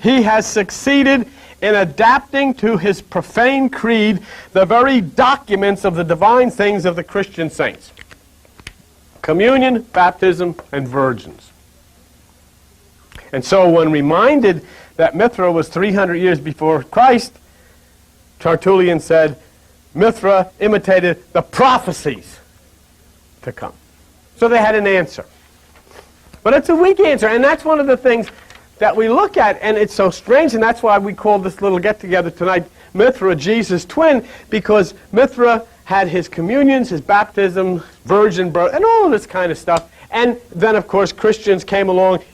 he has succeeded in adapting to his profane creed the very documents of the divine things of the Christian saints: communion, baptism, and virgins. And so when reminded that Mithra was 300 years before Christ, Tertullian said Mithra imitated the prophecies to come. So they had an answer. But it's a weak answer, and that's one of the things that we look at, and it's so strange, and that's why we call this little get-together tonight Mithra, Jesus' twin, because Mithra had his communions, his baptism, virgin birth, and all of this kind of stuff. And then, of course, Christians came along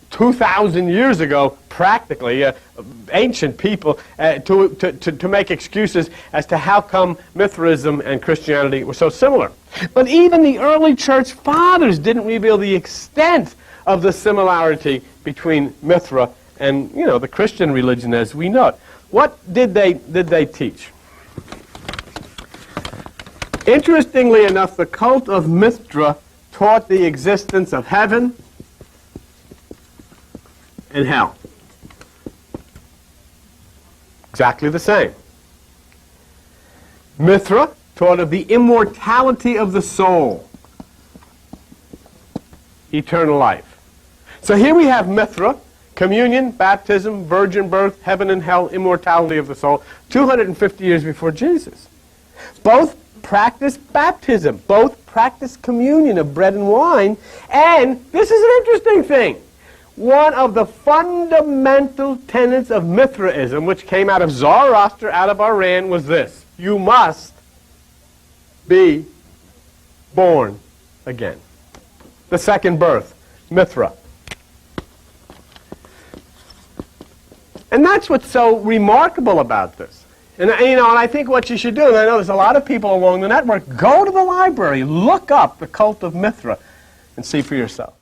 2,000 years ago, practically, ancient people, to make excuses as to how come Mithraism and Christianity were so similar. But even the early church fathers didn't reveal the extent of the similarity between Mithra and, the Christian religion as we know it. What did they teach? Interestingly enough, the cult of Mithra taught the existence of heaven and hell. Exactly the same. Mithra taught of the immortality of the soul, eternal life. So here we have Mithra, communion, baptism, virgin birth, heaven and hell, immortality of the soul, 250 years before Jesus. Both practice baptism, both practice communion of bread and wine, and this is an interesting thing. One of the fundamental tenets of Mithraism, which came out of Zoroaster, out of Iran, was this: you must be born again. The second birth, Mithra. And that's what's so remarkable about this. And I think what you should do, and I know there's a lot of people along the network, go to the library, look up the cult of Mithra, and see for yourself.